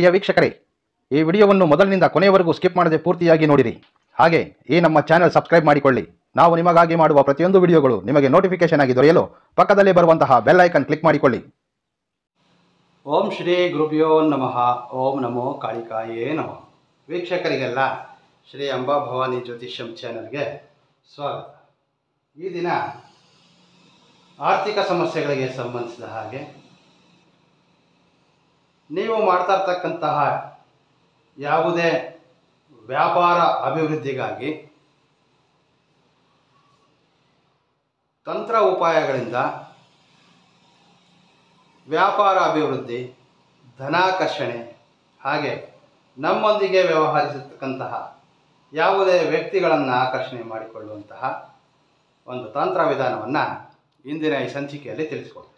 ಪ್ರಿಯ ವೀಕ್ಷಕರೇ, ಈ ವಿಡಿಯೋವನ್ನು ಮೊದಲಿನಿಂದ ಕೊನೆಯವರೆಗೂ ಸ್ಕಿಪ್ ಮಾಡದೆ ಪೂರ್ತಿಯಾಗಿ ನೋಡಿರಿ. ಹಾಗೆ ಈ ನಮ್ಮ ಚಾನೆಲ್ ಸಬ್ಸ್ಕ್ರೈಬ್ ಮಾಡಿಕೊಳ್ಳಿ. ನಾವು ನಿಮಗಾಗಿ ಮಾಡುವ ಪ್ರತಿಯೊಂದು ವಿಡಿಯೋಗಳು ನಿಮಗೆ ನೋಟಿಫಿಕೇಶನ್ ಆಗಿ ದೊರೆಯಲು ಪಕ್ಕದಲ್ಲಿ ಬರುವಂತಹ ಬೆಲ್ ಐಕನ್ ಕ್ಲಿಕ್ ಮಾಡಿಕೊಳ್ಳಿ. ಓಂ ಶ್ರೀ ಗುರುಭ್ಯೋ ನಮಃ. ಓಂ ನಮೋ ಕಾಳಿಕಾಯೇ ನಮಃ. ವೀಕ್ಷಕರಿಗೆಲ್ಲ ಶ್ರೀ ಅಂಬಾಭವಾನಿ ಜ್ಯೋತಿಷ್ಯಂ ಚಾನೆಲ್ಗೆ ಸ್ವಾಗತ. ಈ ದಿನ ಆರ್ಥಿಕ ಸಮಸ್ಯೆಗಳಿಗೆ ಸಂಬಂಧಿಸಿದ ಹಾಗೆ ನೀವು ಮಾಡ್ತಾ ಇರ್ತಕ್ಕಂತಹ ಯಾವುದೇ ವ್ಯಾಪಾರ ಅಭಿವೃದ್ಧಿಗಾಗಿ ತಂತ್ರ ಉಪಾಯಗಳಿಂದ ವ್ಯಾಪಾರ ಅಭಿವೃದ್ಧಿ, ಧನಾಕರ್ಷಣೆ, ಹಾಗೆ ನಮ್ಮೊಂದಿಗೆ ವ್ಯವಹರಿಸತಕ್ಕಂತಹ ಯಾವುದೇ ವ್ಯಕ್ತಿಗಳನ್ನು ಆಕರ್ಷಣೆ ಮಾಡಿಕೊಳ್ಳುವಂತಹ ಒಂದು ತಂತ್ರ ವಿಧಾನವನ್ನು ಇಂದಿನ ಈ ಸಂಚಿಕೆಯಲ್ಲಿ ತಿಳಿಸ್ಕೊಡ್ತೀನಿ.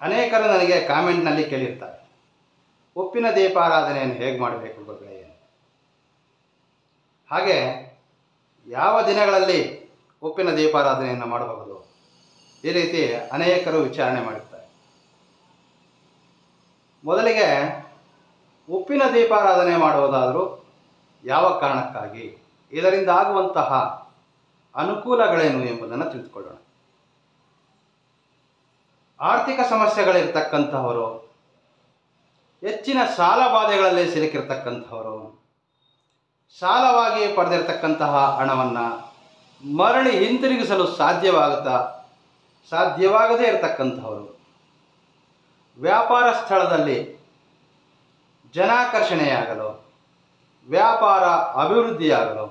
ಅನೇಕರು ನನಗೆ ಕಾಮೆಂಟ್ನಲ್ಲಿ ಕೇಳಿರ್ತಾರೆ, ಉಪ್ಪಿನ ದೀಪಾರಾಧನೆಯನ್ನು ಹೇಗೆ ಮಾಡಬೇಕು ಗುರುಗಳೇ? ಹಾಗೆ ಯಾವ ದಿನಗಳಲ್ಲಿ ಉಪ್ಪಿನ ದೀಪಾರಾಧನೆಯನ್ನು ಮಾಡಬಹುದು? ಈ ರೀತಿ ಅನೇಕರು ವಿಚಾರಣೆ ಮಾಡಿರ್ತಾರೆ. ಮೊದಲಿಗೆ ಉಪ್ಪಿನ ದೀಪಾರಾಧನೆ ಮಾಡುವುದಾದರೂ ಯಾವ ಕಾರಣಕ್ಕಾಗಿ, ಇದರಿಂದ ಆಗುವಂತಹ ಅನುಕೂಲಗಳೇನು ಎಂಬುದನ್ನು ತಿಳಿದುಕೊಳ್ಳೋಣ. ಆರ್ಥಿಕ ಸಮಸ್ಯೆಗಳಿರ್ತಕ್ಕಂಥವರು, ಹೆಚ್ಚಿನ ಸಾಲ ಬಾಧೆಗಳಲ್ಲಿ ಸಿಲುಕಿರ್ತಕ್ಕಂಥವರು, ಸಾಲವಾಗಿ ಪಡೆದಿರ್ತಕ್ಕಂತಹ ಹಣವನ್ನು ಮರಳಿ ಹಿಂತಿರುಗಿಸಲು ಸಾಧ್ಯವಾಗದೇ ಇರತಕ್ಕಂಥವರು, ವ್ಯಾಪಾರ ಸ್ಥಳದಲ್ಲಿ ಜನಾಕರ್ಷಣೆಯಾಗಲು, ವ್ಯಾಪಾರ ಅಭಿವೃದ್ಧಿಯಾಗಲು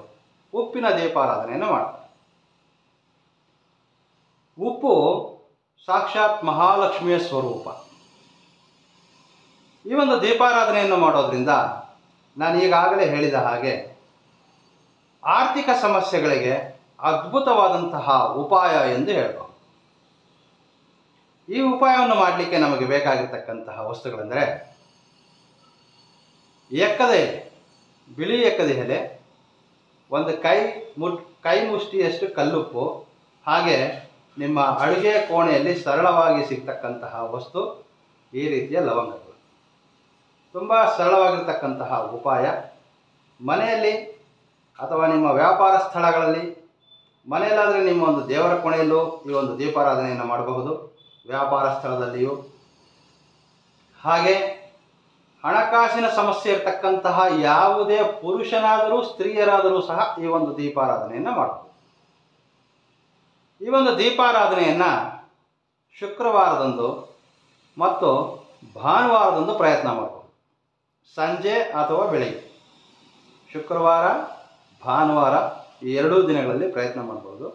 ಉಪ್ಪಿನ ದೀಪಾರಾಧನೆಯನ್ನು ಮಾಡ್ತಾರೆ. ಉಪ್ಪು ಸಾಕ್ಷಾತ್ ಮಹಾಲಕ್ಷ್ಮಿಯ ಸ್ವರೂಪ. ಈ ಒಂದು ದೀಪಾರಾಧನೆಯನ್ನು ಮಾಡೋದ್ರಿಂದ ನಾನು ಈಗಾಗಲೇ ಹೇಳಿದ ಹಾಗೆ ಆರ್ಥಿಕ ಸಮಸ್ಯೆಗಳಿಗೆ ಅದ್ಭುತವಾದಂತಹ ಉಪಾಯ ಎಂದು ಹೇಳಬಹುದು. ಈ ಉಪಾಯವನ್ನು ಮಾಡಲಿಕ್ಕೆ ನಮಗೆ ಬೇಕಾಗಿರ್ತಕ್ಕಂತಹ ವಸ್ತುಗಳೆಂದರೆ ಎಕ್ಕದ ಎಲೆ, ಬಿಳಿ ಎಕ್ಕದ ಎಲೆ, ಒಂದು ಕೈ ಮುಷ್ಟಿಯಷ್ಟು ಕಲ್ಲುಪ್ಪು, ಹಾಗೆ ನಿಮ್ಮ ಅಡುಗೆ ಕೋಣೆಯಲ್ಲಿ ಸರಳವಾಗಿ ಸಿಗ್ತಕ್ಕಂತಹ ವಸ್ತು ಈ ರೀತಿಯ ಲವಂಗಗಳು. ತುಂಬ ಸರಳವಾಗಿರ್ತಕ್ಕಂತಹ ಉಪಾಯ. ಮನೆಯಲ್ಲಿ ಅಥವಾ ನಿಮ್ಮ ವ್ಯಾಪಾರ ಸ್ಥಳಗಳಲ್ಲಿ, ಮನೆಯಲ್ಲಾದರೆ ನಿಮ್ಮ ಒಂದು ದೇವರ ಕೋಣೆಯಲ್ಲೂ ಈ ಒಂದು ದೀಪಾರಾಧನೆಯನ್ನು ಮಾಡಬಹುದು, ವ್ಯಾಪಾರ ಸ್ಥಳದಲ್ಲಿಯೂ. ಹಾಗೆ ಹಣಕಾಸಿನ ಸಮಸ್ಯೆ ಇರತಕ್ಕಂತಹ ಯಾವುದೇ ಪುರುಷನಾದರೂ ಸ್ತ್ರೀಯರಾದರೂ ಸಹ ಈ ಒಂದು ದೀಪಾರಾಧನೆಯನ್ನು ಮಾಡಬಹುದು. ಈ ಒಂದು ದೀಪಾರಾಧನೆಯನ್ನು ಶುಕ್ರವಾರದಂದು ಮತ್ತು ಭಾನುವಾರದಂದು ಪ್ರಯತ್ನ ಮಾಡಬಹುದು, ಸಂಜೆ ಅಥವಾ ಬೆಳಗ್ಗೆ. ಶುಕ್ರವಾರ, ಭಾನುವಾರ ಈ ಎರಡೂ ದಿನಗಳಲ್ಲಿ ಪ್ರಯತ್ನ ಮಾಡಬಹುದು.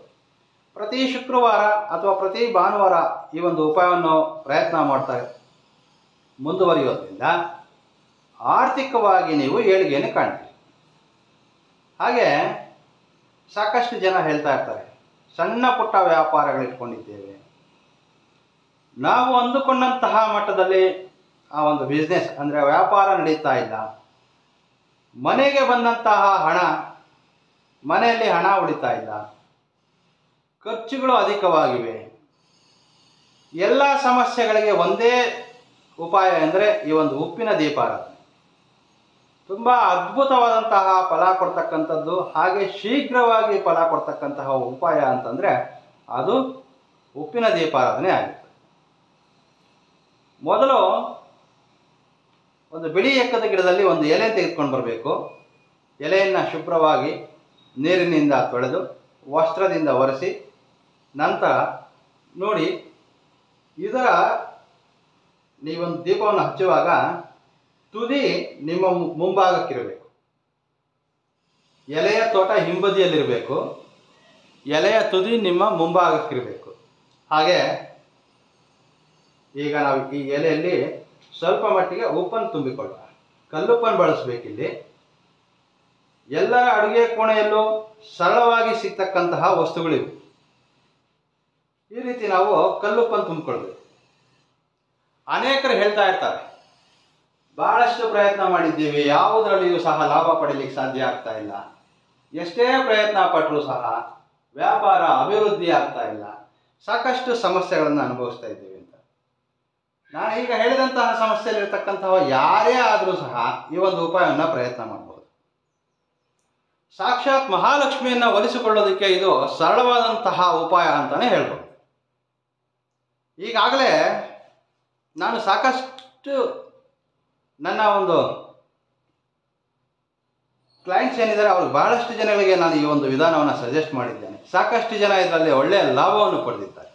ಪ್ರತಿ ಶುಕ್ರವಾರ ಅಥವಾ ಪ್ರತಿ ಭಾನುವಾರ ಈ ಒಂದು ಉಪಾಯವನ್ನು ಪ್ರಯತ್ನ ಮಾಡ್ತಾ ಮುಂದುವರಿಯೋದ್ರಿಂದ ಆರ್ಥಿಕವಾಗಿ ನೀವು ಏಳಿಗೆಯನ್ನು ಕಾಣ್ತೀರಿ. ಹಾಗೆ ಸಾಕಷ್ಟು ಜನ ಹೇಳ್ತಾ ಇರ್ತಾರೆ, ಸಣ್ಣ ಪುಟ್ಟ ವ್ಯಾಪಾರಗಳಿಟ್ಕೊಂಡಿದ್ದೇವೆ, ನಾವು ಅಂದುಕೊಂಡಂತಹ ಮಟ್ಟದಲ್ಲಿ ಆ ಒಂದು ಬಿಸ್ನೆಸ್ ಅಂದರೆ ವ್ಯಾಪಾರ ನಡೀತಾ ಇಲ್ಲ, ಮನೆಗೆ ಬಂದಂತಹ ಹಣ ಮನೆಯಲ್ಲಿ ಹಣ ಉಳಿತಾ ಇಲ್ಲ, ಖರ್ಚುಗಳು ಅಧಿಕವಾಗಿವೆ. ಎಲ್ಲ ಸಮಸ್ಯೆಗಳಿಗೆ ಒಂದೇ ಉಪಾಯ ಎಂದರೆ ಈ ಒಂದು ಉಪ್ಪಿನ ದೀಪಾರಾಧನೆ. ತುಂಬ ಅದ್ಭುತವಾದಂತಹ ಫಲ ಕೊಡ್ತಕ್ಕಂಥದ್ದು, ಹಾಗೆ ಶೀಘ್ರವಾಗಿ ಫಲ ಕೊಡ್ತಕ್ಕಂತಹ ಉಪಾಯ ಅಂತಂದರೆ ಅದು ಉಪ್ಪಿನ ದೀಪಾರಾಧನೆ ಆಗುತ್ತೆ. ಮೊದಲು ಒಂದು ಬಿಳಿ ಎಕ್ಕದ ಗಿಡದಲ್ಲಿ ಒಂದು ಎಲೆ ತೆಗೆದುಕೊಂಡು ಬರಬೇಕು. ಎಲೆಯನ್ನು ಶುಭ್ರವಾಗಿ ನೀರಿನಿಂದ ತೊಳೆದು ವಸ್ತ್ರದಿಂದ ಒರೆಸಿ, ನಂತರ ನೋಡಿ ಇದರ ನೀವೊಂದು ದೀಪವನ್ನು ಹಚ್ಚುವಾಗ ತುದಿ ನಿಮ್ಮ ಮುಂಭಾಗಕ್ಕಿರಬೇಕು. ಎಲೆಯ ತೋಟ ಹಿಂಬದಿಯಲ್ಲಿರಬೇಕು, ಎಲೆಯ ತುದಿ ನಿಮ್ಮ ಮುಂಭಾಗಕ್ಕಿರಬೇಕು. ಹಾಗೆ ಈಗ ನಾವು ಈ ಎಲೆಯಲ್ಲಿ ಸ್ವಲ್ಪ ಮಟ್ಟಿಗೆ ಉಪ್ಪನ್ನು ತುಂಬಿಕೊಳ್ಳೋಣ. ಕಲ್ಲುಪ್ಪನ್ನು ಬಳಸಬೇಕಿಲ್ಲಿ. ಎಲ್ಲರ ಅಡುಗೆ ಕೋಣೆಯಲ್ಲೂ ಸರಳವಾಗಿ ಸಿಗ್ತಕ್ಕಂತಹ ವಸ್ತುಗಳಿವೆ. ಈ ರೀತಿ ನಾವು ಕಲ್ಲುಪ್ಪನ್ನು ತುಂಬಿಕೊಳ್ಬೇಕು. ಅನೇಕರು ಹೇಳ್ತಾ ಇರ್ತಾರೆ, ಬಹಳಷ್ಟು ಪ್ರಯತ್ನ ಮಾಡಿದ್ದೀವಿ, ಯಾವುದರಲ್ಲಿಯೂ ಸಹ ಲಾಭ ಪಡೀಲಿಕ್ಕೆ ಸಾಧ್ಯ ಆಗ್ತಾ ಇಲ್ಲ, ಎಷ್ಟೇ ಪ್ರಯತ್ನ ಪಟ್ಟರೂ ಸಹ ವ್ಯಾಪಾರ ಅಭಿವೃದ್ಧಿ ಆಗ್ತಾ ಇಲ್ಲ, ಸಾಕಷ್ಟು ಸಮಸ್ಯೆಗಳನ್ನು ಅನುಭವಿಸ್ತಾ ಇದ್ದೀವಿ ಅಂತ. ನಾನು ಈಗ ಹೇಳಿದಂತಹ ಸಮಸ್ಯೆಯಲ್ಲಿರ್ತಕ್ಕಂತಹ ಯಾರೇ ಆದರೂ ಸಹ ಈ ಒಂದು ಉಪಾಯವನ್ನು ಪ್ರಯತ್ನ ಮಾಡಬಹುದು. ಸಾಕ್ಷಾತ್ ಮಹಾಲಕ್ಷ್ಮಿಯನ್ನು ಒಲಿಸಿಕೊಳ್ಳೋದಕ್ಕೆ ಇದು ಸರಳವಾದಂತಹ ಉಪಾಯ ಅಂತಲೇ ಹೇಳ್ಬೋದು. ಈಗಾಗಲೇ ನಾನು ಸಾಕಷ್ಟು ನನ್ನ ಒಂದು ಕ್ಲೈಂಟ್ಸ್ ಏನಿದ್ದಾರೆ ಅವ್ರಿಗೆ ಬಹಳಷ್ಟು ಜನಗಳಿಗೆ ನಾನು ಈ ಒಂದು ವಿಧಾನವನ್ನು ಸಜೆಸ್ಟ್ ಮಾಡಿದ್ದೇನೆ. ಸಾಕಷ್ಟು ಜನ ಇದರಲ್ಲಿ ಒಳ್ಳೆಯ ಲಾಭವನ್ನು ಪಡೆದಿದ್ದಾರೆ.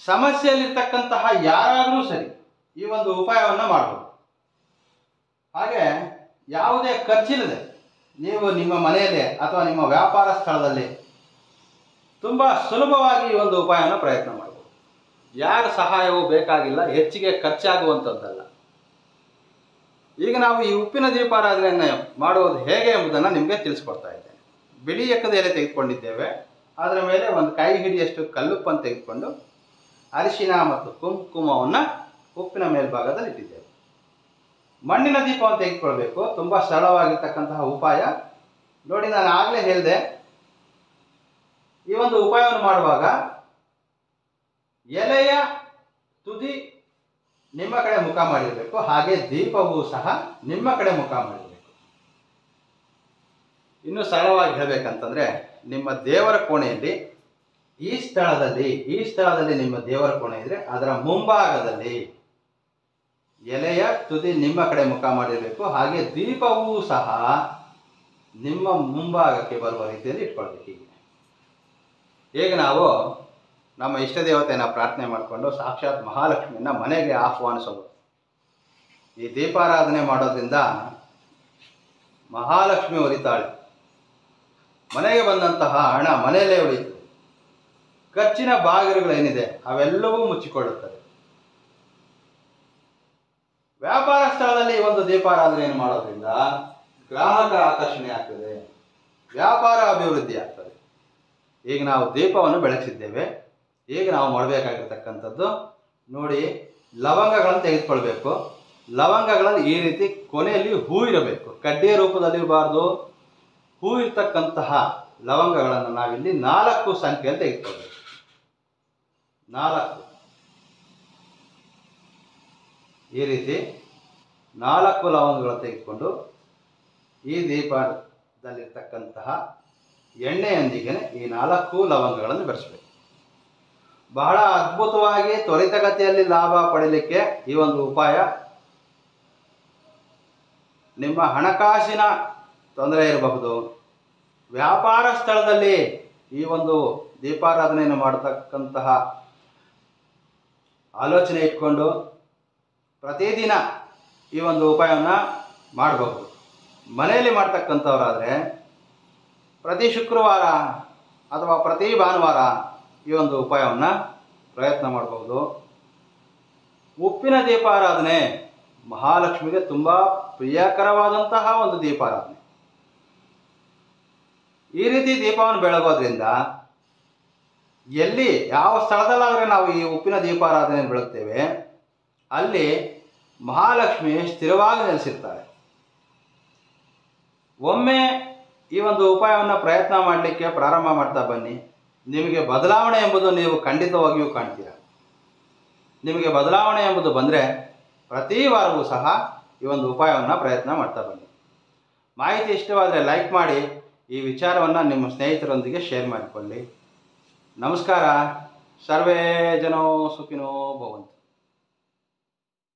ಸಮಸ್ಯೆಯಲ್ಲಿರ್ತಕ್ಕಂತಹ ಯಾರಾದರೂ ಸರಿ ಈ ಒಂದು ಉಪಾಯವನ್ನು ಮಾಡಬಹುದು. ಹಾಗೆ ಯಾವುದೇ ಖರ್ಚಿಲ್ಲದೆ ನೀವು ನಿಮ್ಮ ಮನೆಯಲ್ಲೇ ಅಥವಾ ನಿಮ್ಮ ವ್ಯಾಪಾರ ಸ್ಥಳದಲ್ಲಿ ತುಂಬ ಸುಲಭವಾಗಿ ಈ ಒಂದು ಉಪಾಯವನ್ನು ಪ್ರಯತ್ನ ಮಾಡಬಹುದು. ಯಾರ ಸಹಾಯವೂ ಬೇಕಾಗಿಲ್ಲ, ಹೆಚ್ಚಿಗೆ ಖರ್ಚಾಗುವಂಥದ್ದಲ್ಲ. ಈಗ ನಾವು ಈ ಉಪ್ಪಿನ ದೀಪಾರಾಧನೆಯನ್ನು ಮಾಡುವುದು ಹೇಗೆ ಎಂಬುದನ್ನು ನಿಮಗೆ ತಿಳಿಸ್ಕೊಡ್ತಾ ಇದ್ದೇನೆ. ಬಿಳಿ ಎಕ್ಕದ ಎಲೆ ತೆಗೆದುಕೊಂಡಿದ್ದೇವೆ. ಅದರ ಮೇಲೆ ಒಂದು ಕೈ ಹಿಡಿಯಷ್ಟು ಕಲ್ಲುಪ್ಪನ್ನು ತೆಗೆದುಕೊಂಡು ಅರಿಶಿನ ಮತ್ತು ಕುಂಕುಮವನ್ನು ಉಪ್ಪಿನ ಮೇಲ್ಭಾಗದಲ್ಲಿ ಇಟ್ಟಿದ್ದೇವೆ. ಮಣ್ಣಿನ ದೀಪವನ್ನು ತೆಗೆದುಕೊಳ್ಬೇಕು. ತುಂಬ ಸರಳವಾಗಿರ್ತಕ್ಕಂತಹ ಉಪಾಯ. ನೋಡಿ, ನಾನು ಆಗಲೇ ಹೇಳಿದೆ, ಈ ಒಂದು ಉಪಾಯವನ್ನು ಮಾಡುವಾಗ ಎಲೆಯ ತುದಿ ನಿಮ್ಮ ಕಡೆ ಮುಖ ಮಾಡಿರಬೇಕು. ಹಾಗೆ ದೀಪವೂ ಸಹ ನಿಮ್ಮ ಕಡೆ ಮುಖ ಮಾಡಿರಬೇಕು. ಇನ್ನು ಸರಳವಾಗಿ ಹೇಳಬೇಕಂತಂದರೆ, ನಿಮ್ಮ ದೇವರ ಕೋಣೆಯಲ್ಲಿ ಈ ಸ್ಥಳದಲ್ಲಿ ನಿಮ್ಮ ದೇವರ ಕೋಣೆ ಇದ್ದರೆ ಅದರ ಮುಂಭಾಗದಲ್ಲಿ ಎಲೆಯ ತುದಿ ನಿಮ್ಮ ಕಡೆ ಮುಖ ಮಾಡಿರಬೇಕು. ಹಾಗೆ ದೀಪವೂ ಸಹ ನಿಮ್ಮ ಮುಂಭಾಗಕ್ಕೆ ಬರುವ ರೀತಿಯಲ್ಲಿ ಇಟ್ಕೊಳ್ಬೇಕು. ಹೇಗೆ ನಾವು ನಮ್ಮ ಇಷ್ಟ ದೇವತೆಯನ್ನು ಪ್ರಾರ್ಥನೆ ಮಾಡಿಕೊಂಡು ಸಾಕ್ಷಾತ್ ಮಹಾಲಕ್ಷ್ಮಿಯನ್ನು ಮನೆಗೆ ಆಹ್ವಾನಿಸೋದು. ಈ ದೀಪಾರಾಧನೆ ಮಾಡೋದ್ರಿಂದ ಮಹಾಲಕ್ಷ್ಮಿ ಒಲಿತಾಳೆ. ಮನೆಗೆ ಬಂದಂತಹ ಹಣ ಮನೆಯಲ್ಲೇ ಉಳಿಯುತ್ತದೆ. ಖರ್ಚಿನ ಬಾಗಿಲುಗಳೇನಿದೆ ಅವೆಲ್ಲವೂ ಮುಚ್ಚಿಕೊಳ್ಳುತ್ತದೆ. ವ್ಯಾಪಾರ ಸ್ಥಳದಲ್ಲಿ ಈ ಒಂದು ದೀಪಾರಾಧನೆಯನ್ನು ಮಾಡೋದ್ರಿಂದ ಗ್ರಾಹಕರ ಆಕರ್ಷಣೆ ಆಗ್ತದೆ, ವ್ಯಾಪಾರ ಅಭಿವೃದ್ಧಿ ಆಗ್ತದೆ. ಈಗ ನಾವು ದೀಪವನ್ನು ಬೆಳಗಿಸಿದ್ದೇವೆ. ಈಗ ನಾವು ಮಾಡಬೇಕಾಗಿರ್ತಕ್ಕಂಥದ್ದು ನೋಡಿ, ಲವಂಗಗಳನ್ನು ತೆಗೆದುಕೊಳ್ಬೇಕು. ಲವಂಗಗಳಲ್ಲಿ ಈ ರೀತಿ ಕೊನೆಯಲ್ಲಿ ಹೂ ಇರಬೇಕು. ಕಡ್ಡಿಯ ರೂಪದಲ್ಲಿ ಇರಬಾರ್ದು. ಹೂ ಇರ್ತಕ್ಕಂತಹ ಲವಂಗಗಳನ್ನು ನಾವಿಲ್ಲಿ 4 ಸಂಖ್ಯೆಯಲ್ಲಿ ತೆಗೆದುಕೊಳ್ಬೇಕು. 4 ಈ ರೀತಿ 4 ಲವಂಗಗಳನ್ನು ತೆಗೆದುಕೊಂಡು ಈ ದೀಪದಲ್ಲಿರ್ತಕ್ಕಂತಹ ಎಣ್ಣೆಯೊಂದಿಗೆ ಈ 4 ಲವಂಗಗಳನ್ನು ಬೆರೆಸಬೇಕು. ಬಹಳ ಅದ್ಭುತವಾಗಿ ತ್ವರಿತಗತಿಯಲ್ಲಿ ಲಾಭ ಪಡೆಯಲಿಕ್ಕೆ ಈ ಒಂದು ಉಪಾಯ. ನಿಮ್ಮ ಹಣಕಾಸಿನ ತೊಂದರೆ ಇರಬಹುದು, ವ್ಯಾಪಾರ ಸ್ಥಳದಲ್ಲಿ ಈ ಒಂದು ದೀಪಾರಾಧನೆಯನ್ನು ಮಾಡತಕ್ಕಂತಹ ಆಲೋಚನೆ ಇಟ್ಕೊಂಡು ಪ್ರತಿದಿನ ಈ ಒಂದು ಉಪಾಯವನ್ನು ಮಾಡಬಹುದು. ಮನೆಯಲ್ಲಿ ಮಾಡ್ತಕ್ಕಂಥವರಾದರೆ ಪ್ರತಿ ಶುಕ್ರವಾರ ಅಥವಾ ಪ್ರತಿ ಭಾನುವಾರ ಈ ಒಂದು ಉಪಾಯವನ್ನು ಪ್ರಯತ್ನ ಮಾಡಬಹುದು. ಉಪ್ಪಿನ ದೀಪಾರಾಧನೆ ಮಹಾಲಕ್ಷ್ಮಿಗೆ ತುಂಬ ಪ್ರಿಯಕರವಾದಂತಹ ಒಂದು ದೀಪಾರಾಧನೆ. ಈ ರೀತಿ ದೀಪವನ್ನು ಬೆಳಗೋದ್ರಿಂದ ಎಲ್ಲಿ ಯಾವ ಸ್ಥಳದಲ್ಲಾದರೆ ನಾವು ಈ ಉಪ್ಪಿನ ದೀಪಾರಾಧನೆ ಬೆಳಗ್ತೇವೆ ಅಲ್ಲಿ ಮಹಾಲಕ್ಷ್ಮಿ ಸ್ಥಿರವಾಗಿ ನೆಲೆಸಿರ್ತಾಳೆ. ಒಮ್ಮೆ ಈ ಒಂದು ಉಪಾಯವನ್ನು ಪ್ರಯತ್ನ ಮಾಡಲಿಕ್ಕೆ ಪ್ರಾರಂಭ ಮಾಡ್ತಾ ಬನ್ನಿ. ನಿಮಗೆ ಬದಲಾವಣೆ ಎಂಬುದು ನೀವು ಖಂಡಿತವಾಗಿಯೂ ಕಾಣ್ತೀರಾ. ನಿಮಗೆ ಬದಲಾವಣೆ ಎಂಬುದು ಬಂದರೆ ಪ್ರತಿ ವಾರವೂ ಸಹ ಈ ಒಂದು ಉಪಾಯವನ್ನು ಪ್ರಯತ್ನ ಮಾಡ್ತಾ ಬನ್ನಿ. ಮಾಹಿತಿ ಇಷ್ಟವಾದರೆ ಲೈಕ್ ಮಾಡಿ, ಈ ವಿಚಾರವನ್ನು ನಿಮ್ಮ ಸ್ನೇಹಿತರೊಂದಿಗೆ ಶೇರ್ ಮಾಡಿಕೊಳ್ಳಿ. ನಮಸ್ಕಾರ. ಸರ್ವೇ ಜನೋ ಸುಖಿನೋ ಭವಂತು.